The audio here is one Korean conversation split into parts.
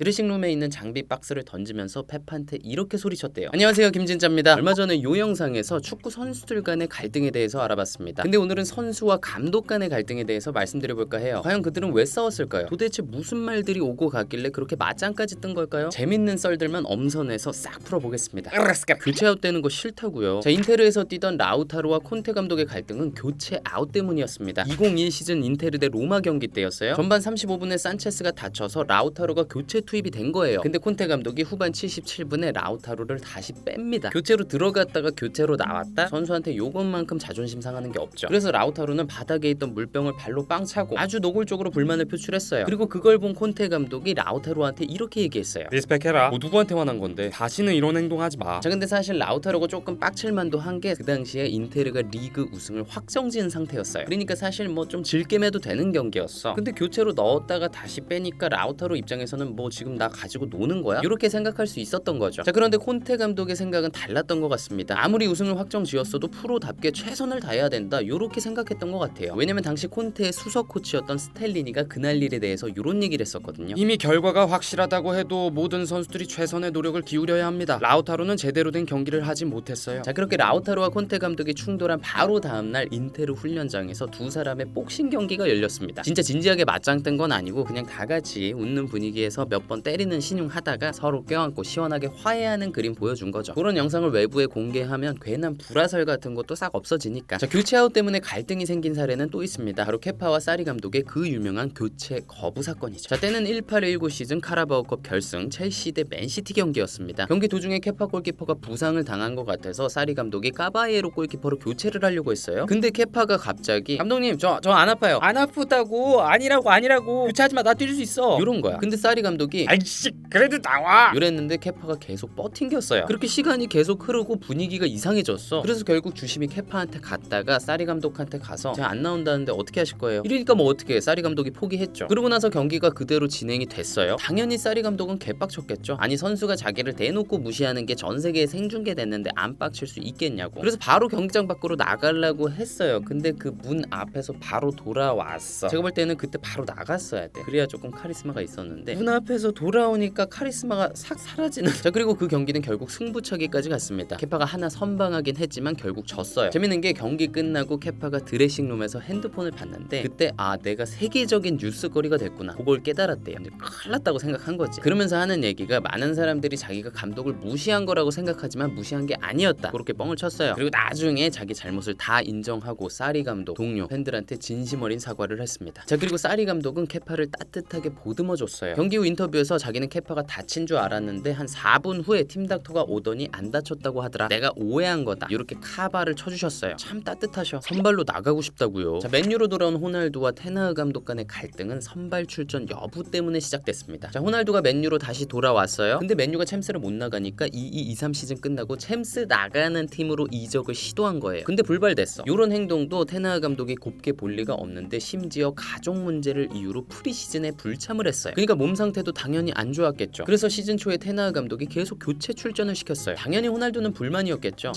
드레싱룸에 있는 장비 박스를 던지면서 펩한테 이렇게 소리쳤대요. 안녕하세요, 김진짜입니다. 얼마 전에 요 영상에서 축구 선수들 간의 갈등에 대해서 알아봤습니다. 근데 오늘은 선수와 감독 간의 갈등에 대해서 말씀드려볼까 해요. 과연 그들은 왜 싸웠을까요? 도대체 무슨 말들이 오고 가길래 그렇게 맞짱까지 뜬 걸까요? 재밌는 썰들만 엄선해서 싹 풀어보겠습니다. 교체 아웃되는 거 싫다고요. 자, 인테르에서 뛰던 라우타로와 콘테 감독의 갈등은 교체 아웃 때문이었습니다. 2021 시즌 인테르 대 로마 경기 때였어요. 전반 35분에 산체스가 다쳐서 라우타로가 교체 투입이 된 거예요. 근데 콘테 감독이 후반 77분에 라우타로를 다시 뺍니다. 교체로 들어갔다가 교체로 나왔다? 선수한테 요것만큼 자존심 상하는 게 없죠. 그래서 라우타로는 바닥에 있던 물병을 발로 빵 차고 아주 노골적으로 불만을 표출했어요. 그리고 그걸 본 콘테 감독이 라우타로한테 이렇게 얘기했어요. 리스펙해라. 뭐 누구한테 화난 건데 다시는 이런 행동하지 마. 자, 근데 사실 라우타로가 조금 빡칠만도 한 게 그 당시에 인테르가 리그 우승을 확정지은 상태였어요. 그러니까 사실 뭐 좀 질겜해도 되는 경기였어. 근데 교체로 넣었다가 다시 빼니까 라우타로 입장에서는 뭐 지금 나 가지고 노는 거야? 이렇게 생각할 수 있었던 거죠. 자, 그런데 콘테 감독의 생각은 달랐던 것 같습니다. 아무리 우승을 확정지었어도 프로답게 최선을 다해야 된다, 이렇게 생각했던 것 같아요. 왜냐면 당시 콘테의 수석 코치였던 스텔리니가 그날 일에 대해서 이런 얘기를 했었거든요. 이미 결과가 확실하다고 해도 모든 선수들이 최선의 노력을 기울여야 합니다. 라우타로는 제대로 된 경기를 하지 못했어요. 자, 그렇게 라우타로와 콘테 감독이 충돌한 바로 다음날 인테르 훈련장에서 두 사람의 복싱 경기가 열렸습니다. 진짜 진지하게 맞짱 뜬 건 아니고 그냥 다 같이 웃는 분위기에서 몇 번 때리는 신용하다가 서로 껴안고 시원하게 화해하는 그림 보여준 거죠. 그런 영상을 외부에 공개하면 괜한 불화설 같은 것도 싹 없어지니까. 자, 교체 아웃 때문에 갈등이 생긴 사례는 또 있습니다. 바로 케파와 사리 감독의 그 유명한 교체 거부 사건이죠. 자, 때는 18-19 시즌 카라바오컵 결승 첼시 대 맨시티 경기였습니다. 경기 도중에 케파 골키퍼가 부상을 당한 것 같아서 사리 감독이 까바이에로 골키퍼로 교체를 하려고 했어요. 근데 케파가 갑자기 감독님 저 안 아파요. 안 아프다고. 아니라고 교체하지 마, 나 뛸 수 있어, 이런 거야. 근데 사리 감독이 아이씨 그래도 나와. 이랬는데 케파가 계속 버팅겼어요. 그렇게 시간이 계속 흐르고 분위기가 이상해졌어. 그래서 결국 주심이 케파한테 갔다가 사리 감독한테 가서 제가 안 나온다는데 어떻게 하실 거예요? 이러니까 뭐 어떻게 해. 사리 감독이 포기했죠. 그러고 나서 경기가 그대로 진행이 됐어요. 당연히 사리 감독은 개빡쳤겠죠. 아니, 선수가 자기를 대놓고 무시하는 게 전 세계에 생중계됐는데 안 빡칠 수 있겠냐고. 그래서 바로 경기장 밖으로 나가려고 했어요. 근데 그 문 앞에서 바로 돌아왔어. 제가 볼 때는 그때 바로 나갔어야 돼. 그래야 조금 카리스마가 있었는데 문 앞에서 돌아오니까 카리스마가 싹 사라지는. 자, 그리고 그 경기는 결국 승부차기까지 갔습니다. 케파가 하나 선방하긴 했지만 결국 졌어요. 재밌는 게 경기 끝나고 케파가 드레싱룸에서 핸드폰을 봤는데 그때 내가 세계적인 뉴스거리가 됐구나, 그걸 깨달았대요. 근데 큰일 났다고 생각한 거지. 그러면서 하는 얘기가 많은 사람들이 자기가 감독을 무시한 거라고 생각하지만 무시한 게 아니었다, 그렇게 뻥을 쳤어요. 그리고 나중에 자기 잘못을 다 인정하고 사리 감독, 동료, 팬들한테 진심 어린 사과를 했습니다. 자, 그리고 사리 감독은 케파를 따뜻하게 보듬어줬어요. 경기 후 인터뷰에서 자기는 케파가 다친 줄 알았는데 한 4분 후에 팀닥터가 오더니 안 다쳤다고 하더라, 내가 오해한 거다, 이렇게 카바를 쳐주셨어요. 참 따뜻하셔. 선발로 나가고 싶다고요. 자, 맨유로 돌아온 호날두와 테나흐 감독 간의 갈등은 선발 출전 여부 때문에 시작됐습니다. 자, 호날두가 맨유로 다시 돌아왔어요. 근데 맨유가 챔스를 못 나가니까 22-23 시즌 끝나고 챔스 나가는 팀으로 이적을 시도한 거예요. 근데 불발됐어. 이런 행동도 테나흐 감독이 곱게 볼 리가 없는데 심지어 가족 문제를 이유로 프리시즌에 불참을 했어요. 그러니까 몸 상태도 당연히 안 좋았겠죠. 그래서 시즌 초에 테나흐 감독이 계속 교체 출전을 시켰어요. 당연히 호날두는 불만이었겠죠.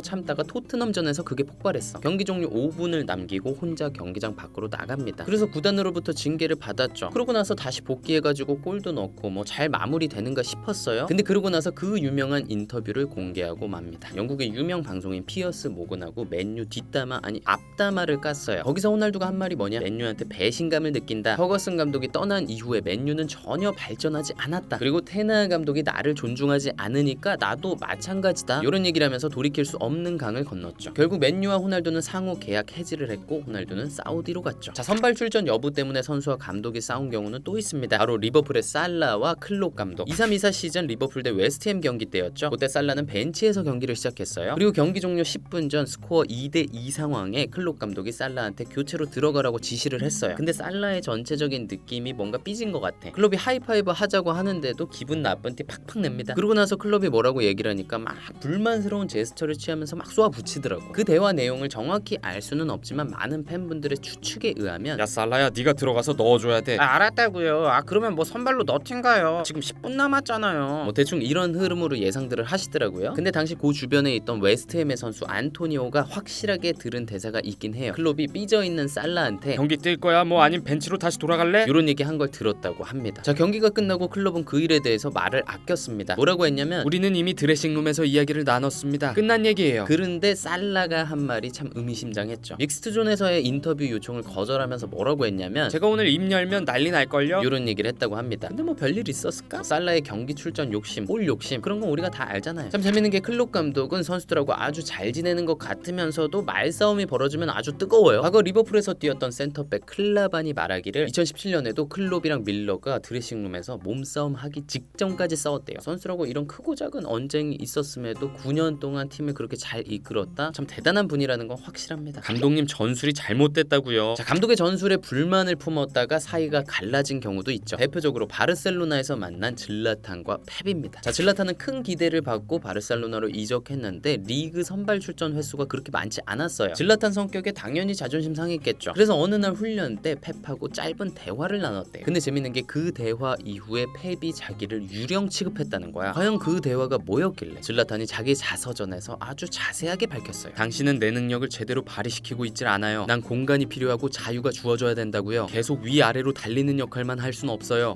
참다가 토트넘전에서 그게 폭발했어. 경기 종료 5분을 남기고 혼자 경기장 밖으로 나갑니다. 그래서 구단으로부터 징계를 받았죠. 그러고 나서 다시 복귀해가지고 골도 넣고 뭐 잘 마무리되는가 싶었어요. 근데 그러고 나서 그 유명한 인터뷰를 공개하고 맙니다. 영국의 유명 방송인 피어스 모건하고 맨유 뒷담화, 아니 앞담화를 깠어요. 거기서 호날두가 한 말이 뭐냐, 맨유한테 배신감을 느낀다. 허거슨 감독이 떠난 이후에 맨유는 전혀 발전하지 않았다. 그리고 테나흐 감독이 나를 존중하지 않으니까 나도 마찬가지다, 이런 얘기를 하면서 돌이킬 수 없는 강을 건넜죠. 결국 맨유와 호날두는 상호 계약 해지를 했고 호날두는 사우디로 갔죠. 자, 선발 출전 여부 때문에 선수와 감독이 싸운 경우는 또 있습니다. 바로 리버풀의 살라와 클롭 감독. 23-24 시즌 리버풀 대 웨스트햄 경기 때였죠. 그때 살라는 벤치에서 경기를 시작했어요. 그리고 경기 종료 10분 전 스코어 2-2 상황에 클롭 감독이 살라한테 교체로 들어가라고 지시를 했어요. 근데 살라의 전체적인 느낌이 뭔가 삐진 것 같아. 클롭이 하이파이브 하자고 하는데도 기분 나쁜 티 팍팍 냅니다. 그러고 나서 클롭이 뭐라고 얘기를 하니까 막 불만스러운 제스처를 취하면서 막 쏘아붙이더라고. 그 대화 내용을 정확히 알 수는 없지만 많은 팬분들의 추측에 의하면 야 살라야, 네가 들어가서 넣어줘야 돼. 알았다고요. 그러면 뭐 선발로 넣든가요. 지금 10분 남았잖아요. 뭐 대충 이런 흐름으로 예상들을 하시더라고요. 근데 당시 그 주변에 있던 웨스트햄의 선수 안토니오가 확실하게 들은 대사가 있긴 해요. 클롭이 삐져있는 살라한테 경기 뛸 거야? 뭐 아님 벤치로 다시 돌아갈래? 이런 얘기 한 걸 들었다고 합니다. 자, 경기 경기가 끝나고 클럽은 그 일에 대해서 말을 아꼈습니다. 뭐라고 했냐면 우리는 이미 드레싱룸에서 이야기를 나눴습니다. 끝난 얘기예요. 그런데 살라가 한 말이 참 의미심장했죠. 믹스트존에서의 인터뷰 요청을 거절하면서 뭐라고 했냐면 제가 오늘 입 열면 난리 날걸요? 이런 얘기를 했다고 합니다. 근데 뭐 별일 있었을까? 살라의 경기 출전 욕심, 골 욕심 그런 건 우리가 다 알잖아요. 참 재밌는 게 클롭 감독은 선수들하고 아주 잘 지내는 것 같으면서도 말싸움이 벌어지면 아주 뜨거워요. 과거 리버풀에서 뛰었던 센터백 클라반이 말하기를 2017년에도 클롭이랑 밀러가 드레싱룸에서 몸싸움 하기 직전까지 싸웠대요. 선수라고 이런 크고 작은 언쟁이 있었음에도 9년 동안 팀을 그렇게 잘 이끌었다. 참 대단한 분이라는 건 확실합니다. 감독님 전술이 잘못됐다고요. 자, 감독의 전술에 불만을 품었다가 사이가 갈라진 경우도 있죠. 대표적으로 바르셀로나에서 만난 질라탄과 펩입니다. 자, 질라탄은 큰 기대를 받고 바르셀로나로 이적했는데 리그 선발 출전 횟수가 그렇게 많지 않았어요. 질라탄 성격에 당연히 자존심 상했겠죠. 그래서 어느 날 훈련 때 펩하고 짧은 대화를 나눴대요. 근데 재밌는 게 그 대화 이후에 펩이 자기를 유령 취급했다는 거야. 과연 그 대화가 뭐였길래? 질라탄이 자기 자서전에서 아주 자세하게 밝혔어요. 당신은 내 능력을 제대로 발휘시키고 있질 않아요. 난 공간이 필요하고 자유가 주어져야 된다고요. 계속 위아래로 달리는 역할만 할 순 없어요.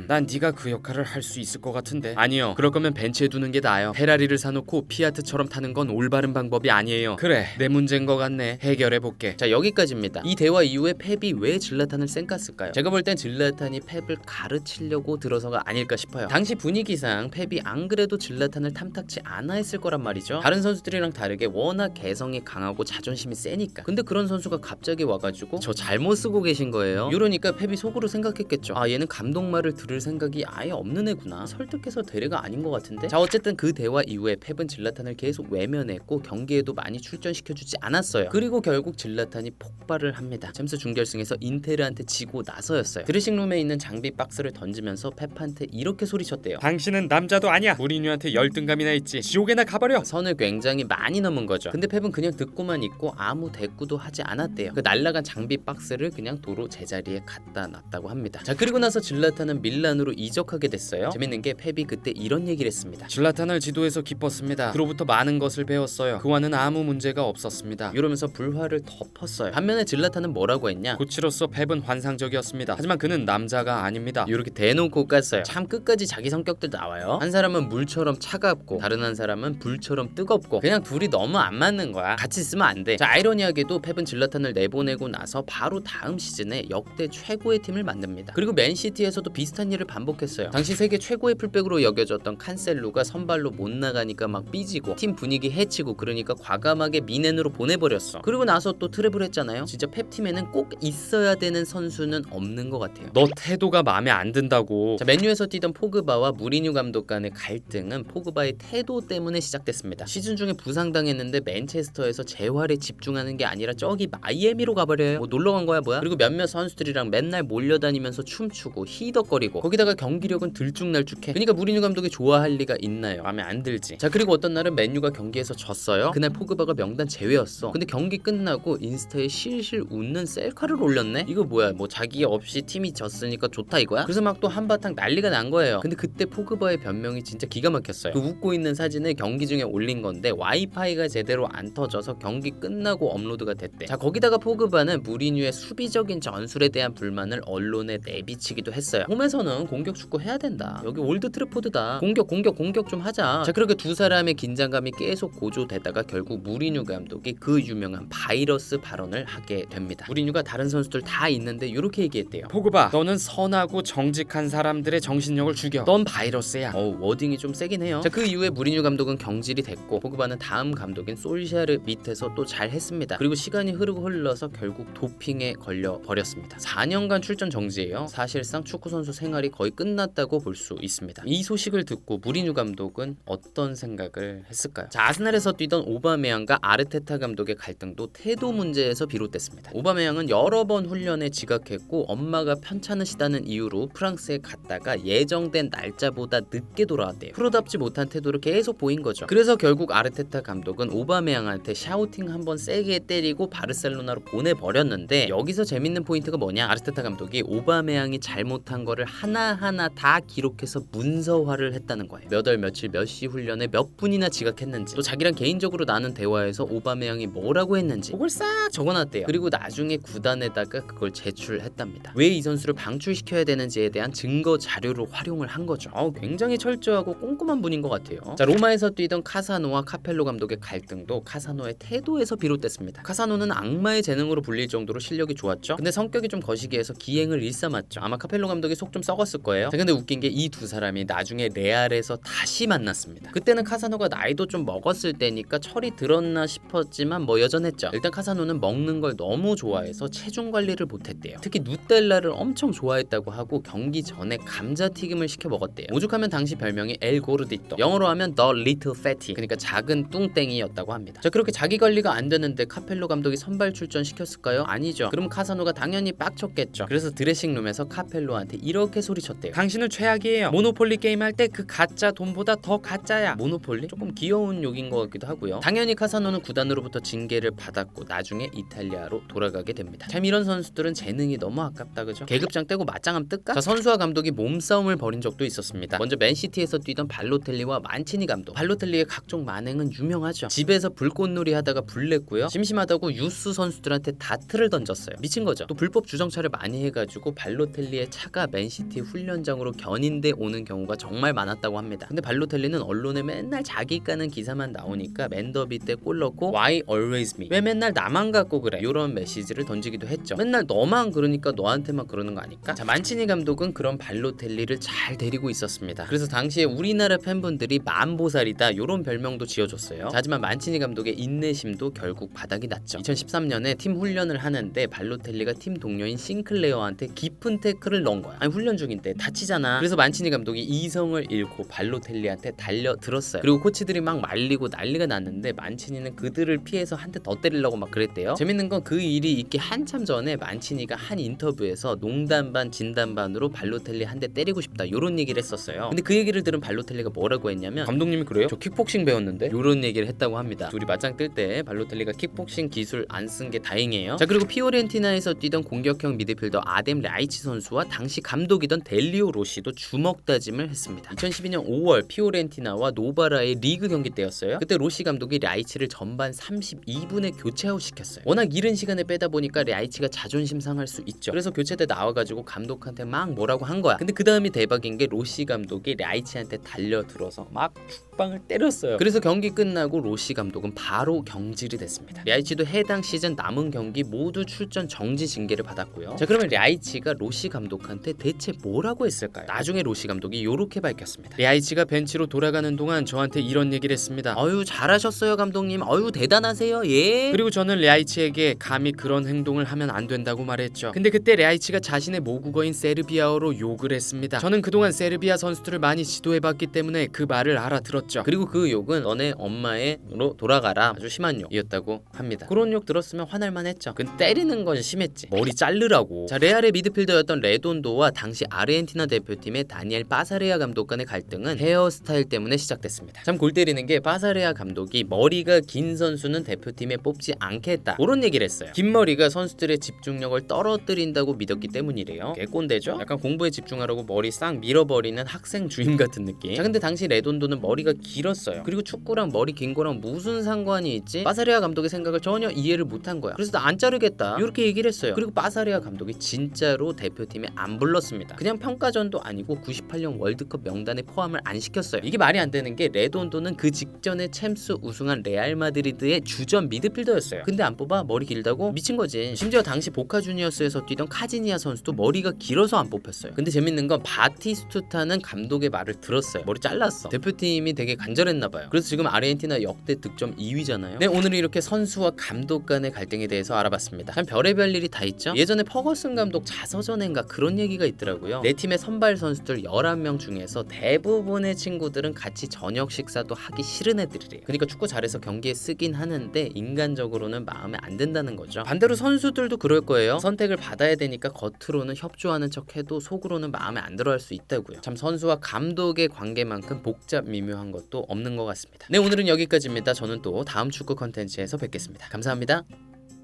난 네가 그 역할을 할 수 있을 것 같은데. 아니요. 그럴 거면 벤치에 두는 게 나아요. 페라리를 사놓고 피아트처럼 타는 건 올바른 방법이 아니에요. 그래, 내 문제인 것 같네. 해결해 볼게. 자, 여기까지입니다. 이 대화 이후에 펩이 왜 질라탄을 쌩깠을까요? 제가 볼 땐 질라탄이 펩을 가르치려고 들어서가 아닐까 싶어요. 당시 분위기상 펩이 안 그래도 질라탄을 탐탁치 않아 했을 거란 말이죠. 다른 선수들이랑 다르게 워낙 개성이 강하고 자존심이 세니까. 근데 그런 선수가 갑자기 와가지고 저 잘못 쓰고 계신 거예요. 이러니까 펩이 속으로 생각했겠죠. 아, 얘는 감독 말을 들을 생각이 아예 없는 애구나. 설득해서 대례가 아닌 것 같은데. 자, 어쨌든 그 대화 이후에 펩은 질라탄을 계속 외면했고 경기에도 많이 출전시켜주지 않았어요. 그리고 결국 질라탄이 폭발을 합니다. 챔스 준결승에서 인테르한테 지고 나서였어요. 드레싱룸에 있는 장비 박스를 던지면서 펩한테 이렇게 소리쳤대요. 당신은 남자도 아니야. 무리뉴한테 열등감이나 있지. 지옥에나 가버려. 선을 굉장히 많이 넘은 거죠. 근데 펩은 그냥 듣고만 있고 아무 대꾸도 하지 않았대요. 그 날라간 장비 박스를 그냥 도로 제자리에 갖다 놨다고 합니다. 자, 그리고 나서 질라탄은 밀란으로 이적하게 됐어요. 재밌는 게 펩이 그때 이런 얘기를 했습니다. 질라탄을 지도해서 기뻤습니다. 그로부터 많은 것을 배웠어요. 그와는 아무 문제가 없었습니다. 이러면서 불화를 덮었어요. 반면에 질라탄은 뭐라고 했냐? 코치로서 펩은 환상적이었습니다. 하지만 그는 남자가 아닙니다. 이렇게 대놓고 깠어요. 참 끝까지 자기 성격들 나와요. 한 사람은 물처럼 차갑고 다른 한 사람은 불처럼 뜨겁고 그냥 둘이 너무 안 맞는 거야. 같이 있으면 안 돼. 자, 아이러니하게도 펩은 질라탄을 내보내고 나서 바로 다음 시즌에 역대 최고의 팀을 만듭니다. 그리고 맨시티에서도 비슷한 일을 반복했어요. 당시 세계 최고의 풀백으로 여겨졌던 칸셀루가 선발로 못 나가니까 막 삐지고 팀 분위기 해치고 그러니까 과감하게 미넨으로 보내버렸어. 그리고 나서 또 트래블 했잖아요. 진짜 펩 팀에는 꼭 있어야 되는 선수는 없는 것 같아요. 너 태도가 마음에 안 든다고. 자, 맨유에서 뛰던 포그바와 무리뉴 감독 간의 갈등은 포그바의 태도 때문에 시작됐습니다. 시즌 중에 부상당했는데 맨체스터에서 재활에 집중하는 게 아니라 저기 마이애미로 가버려요. 뭐 놀러 간 거야 뭐야? 그리고 몇몇 선수들이랑 맨날 몰려다니면서 춤추고 히덕거리고 거기다가 경기력은 들쭉날쭉해. 그러니까 무리뉴 감독이 좋아할 리가 있나요? 마음에 안 들지. 자, 그리고 어떤 날은 맨유가 경기에서 졌어요. 그날 포그바가 명단 제외였어. 근데 경기 끝나고 인스타에 실실 웃는 셀카를 올렸네? 이거 뭐야? 뭐 자기 없이 팀이 졌으니까 좋다 이거야? 그래서 막 또 한바탕 난리가 난 거예요. 근데 그때 포그바의 변명이 진짜 기가 막혔어요. 그 웃고 있는 사진을 경기 중에 올린 건데 와이파이가 제대로 안 터져서 경기 끝나고 업로드가 됐대. 자, 거기다가 포그바는 무리뉴의 수비적인 전술에 대한 불만을 언론에 내비치기도 했어요. 홈에서는 공격 축구 해야 된다. 여기 올드 트래포드다. 공격 좀 하자. 자, 그렇게 두 사람의 긴장감이 계속 고조되다가 결국 무리뉴 감독이 그 유명한 바이러스 발언을 하게 됩니다. 무리뉴가 다른 선수들 다 있는데 이렇게 얘기했대요. 포그바, 너는 선하고 정직한 사람들의 정신력을 죽여. 넌 바이러스야. 워딩이 좀 세긴 해요. 자, 그 이후에 무리뉴 감독은 경질이 됐고 포그바는 다음 감독인 솔샤르 밑에서 또 잘 했습니다. 그리고 시간이 흐르고 흘러서 결국 도핑에 걸려 버렸습니다. 4년간 출전 정지예요. 사실상 축구 선수 생활이 거의 끝났다고 볼 수 있습니다. 이 소식을 듣고 무리뉴 감독은 어떤 생각을 했을까요? 자, 아스날에서 뛰던 오바메양과 아르테타 감독의 갈등도 태도 문제에서 비롯됐습니다. 오바메양은 여러 번 훈련에 지각했고 엄마가 편찮으시다는 이유로 프랑스에 갔다가 예정된 날짜보다 늦게 돌아왔대요. 프로답지 못한 태도를 계속 보인 거죠. 그래서 결국 아르테타 감독은 오바메양한테 샤우팅 한번 세게 때리고 바르셀로나로 보내버렸는데 여기서 재밌는 포인트가 뭐냐? 아르테타 감독이 오바메양이 잘못한 거를 하나하나 다 기록해서 문서화를 했다는 거예요. 몇 월 며칠 몇 시 훈련에 몇 분이나 지각했는지 또 자기랑 개인적으로 나눈 대화에서 오바메양이 뭐라고 했는지 그걸 싹 적어놨대요. 그리고 나중에 구단에다가 그걸 제출했답니다. 왜 이 선수를 방출시켜야 되는지에 대한 대한 증거 자료로 활용을 한 거죠. 굉장히 철저하고 꼼꼼한 분인 것 같아요. 자, 로마에서 뛰던 카사노와 카펠로 감독의 갈등도 카사노의 태도에서 비롯됐습니다. 카사노는 악마의 재능으로 불릴 정도로 실력이 좋았죠. 근데 성격이 좀 거시기해서 기행을 일삼았죠. 아마 카펠로 감독이 속 좀 썩었을 거예요. 자, 근데 웃긴 게 이 두 사람이 나중에 레알에서 다시 만났습니다. 그때는 카사노가 나이도 좀 먹었을 때니까 철이 들었나 싶었지만 뭐 여전했죠. 일단 카사노는 먹는 걸 너무 좋아해서 체중 관리를 못했대요. 특히 누텔라를 엄청 좋아했다고 하고 경기 전에 감자튀김을 시켜 먹었대요. 오죽하면 당시 별명이 엘 고르디토, 영어로 하면 The Little Fatty, 그러니까 작은 뚱땡이였다고 합니다. 자, 그렇게 자기 관리가 안 되는데 카펠로 감독이 선발 출전 시켰을까요? 아니죠. 그럼 카사노가 당연히 빡쳤겠죠. 그래서 드레싱룸에서 카펠로한테 이렇게 소리쳤대요. 당신은 최악이에요. 모노폴리 게임 할 때 그 가짜 돈보다 더 가짜야. 모노폴리? 조금 귀여운 욕인 것 같기도 하고요. 당연히 카사노는 구단으로부터 징계를 받았고 나중에 이탈리아로 돌아가게 됩니다. 참 이런 선수들은 재능이 너무 아깝다, 그죠? 계급장 떼고 맞짱함 뜰까? 자, 선수와 감독이 몸싸움을 벌인 적도 있었습니다. 먼저 맨시티에서 뛰던 발로텔리와 만치니 감독. 발로텔리의 각종 만행은 유명하죠. 집에서 불꽃놀이 하다가 불냈고요. 심심하다고 유스 선수들한테 다트를 던졌어요. 미친 거죠. 또 불법 주정차를 많이 해가지고 발로텔리의 차가 맨시티 훈련장으로 견인돼 오는 경우가 정말 많았다고 합니다. 근데 발로텔리는 언론에 맨날 자기 까는 기사만 나오니까 맨더비 때 골 넣고 Why always me? 왜 맨날 나만 갖고 그래? 이런 메시지를 던지기도 했죠. 맨날 너만 그러니까 너한테만 그러는 거 아닐까? 자, 만치니 감독은 그런 발로텔리를 잘 데리고 있었습니다. 그래서 당시에 우리나라 팬분들이 만보살이다 이런 별명도 지어줬어요. 자, 하지만 만치니 감독의 인내심도 결국 바닥이 났죠. 2013년에 팀 훈련을 하는데 발로텔리가 팀 동료인 싱클레어한테 깊은 태클을 넣은 거야. 아니 훈련 중인데 다치잖아. 그래서 만치니 감독이 이성을 잃고 발로텔리한테 달려들었어요. 그리고 코치들이 막 말리고 난리가 났는데 만치니는 그들을 피해서 한 대 더 때리려고 막 그랬대요. 재밌는 건 그 일이 있기 한참 전에 만치니가 한 인터뷰에서 농담 반 진담 반으로 발로텔리 한 대 때리고 싶다 이런 얘기를 했었어요. 근데 그 얘기를 들은 발로텔리가 뭐라고 했냐면, 감독님이 그래요? 저 킥복싱 배웠는데? 이런 얘기를 했다고 합니다. 둘이 맞짱 뜰 때 발로텔리가 킥복싱 기술 안 쓴 게 다행이에요. 자, 그리고 피오렌티나에서 뛰던 공격형 미드필더 아뎀 라이치 선수와 당시 감독이던 델리오 로시도 주먹 다짐을 했습니다. 2012년 5월 피오렌티나와 노바라의 리그 경기 때였어요. 그때 로시 감독이 라이치를 전반 32분에 교체아웃 시켰어요. 워낙 이른 시간에 빼다 보니까 라이치가 자존심 상할 수 있죠. 그래서 교체 때 나와가지고 감독한테 막 뭐라고 한 거야. 근데 그 다음이 대박인 게 로시 감독이 라이치한테 달려들어서 막 죽방을 때렸어요. 그래서 경기 끝나고 로시 감독은 바로 경질이 됐습니다. 라이치도 해당 시즌 남은 경기 모두 출전 정지 징계를 받았고요. 자, 그러면 라이치가 로시 감독한테 대체 뭐라고 했을까요? 나중에 로시 감독이 요렇게 밝혔습니다. 라이치가 벤치로 돌아가는 동안 저한테 이런 얘기를 했습니다. 어유 잘하셨어요 감독님. 어유 대단하세요. 예. 그리고 저는 라이치에게 감히 그런 행동을 하면 안 된다고 말했죠. 근데 그때 라이치가 자신의 모국어인 세르비아어로 욕을 했습니다. 저는 그동안 세르비아 선수들을 많이 지도해봤기 때문에 그 말을 알아들었죠. 그리고 그 욕은 너네 엄마의로 돌아가라 아주 심한 욕이었다고 합니다. 그런 욕 들었으면 화날만 했죠. 근데 때리는 건 심했지. 머리 자르라고. 자, 레알의 미드필더였던 레돈도와 당시 아르헨티나 대표팀의 다니엘 파사레아 감독 간의 갈등은 헤어스타일 때문에 시작됐습니다. 참 골 때리는 게 파사레아 감독이 머리가 긴 선수는 대표팀에 뽑지 않겠다 그런 얘기를 했어요. 긴 머리가 선수들의 집중력을 떨어뜨린다고 믿었기 때문이래요. 개꼰대죠? 약간 공부에 집중하라고 머리 싹 밀어버리는 학생 주임 같은 느낌. 자, 근데 당시 레돈도는 머리가 길었어요. 그리고 축구랑 머리 긴 거랑 무슨 상관이 있지? 파사레아 감독의 생각을 전혀 이해를 못한 거야. 그래서 나 안 자르겠다 이렇게 얘기를 했어요. 그리고 파사레아 감독이 진짜로 대표팀에 안 불렀습니다. 그냥 평가전도 아니고 98년 월드컵 명단에 포함을 안 시켰어요. 이게 말이 안 되는 게 레돈도는 그 직전에 챔스 우승한 레알 마드리드의 주전 미드필더였어요. 근데 안 뽑아? 머리 길다고? 미친 거지. 심지어 당시 보카 주니어스에서 뛰던 카지니아 선수도 머리가 길어서 안 뽑혔어요. 근데 재밌는 건 바티스투타는 감독의 말을 들었어요. 머리 잘랐어. 대표팀이 되게 간절했나 봐요. 그래서 지금 아르헨티나 역대 득점 2위잖아요. 네, 오늘은 이렇게 선수와 감독 간의 갈등에 대해서 알아봤습니다. 참 별의별 일이 다 있죠. 예전에 퍼거슨 감독 자서전인가 그런 얘기가 있더라고요. 내 팀의 선발 선수들 11명 중에서 대부분의 친구들은 같이 저녁 식사도 하기 싫은 애들이래요. 그러니까 축구 잘해서 경기에 쓰긴 하는데 인간적으로는 마음에 안 든다는 거죠. 반대로 선수들도 그럴 거예요. 선택을 받아야 되니까 겉으로는 협조하는 척 해도 속으로는 마음에 안 들어 할 수 있다고요. 참 선수와 감독의 관계만큼 복잡 미묘한 것도 없는 것 같습니다. 네, 오늘은 여기까지입니다. 저는 또 다음 축구 컨텐츠에서 뵙겠습니다. 감사합니다.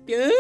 뿅!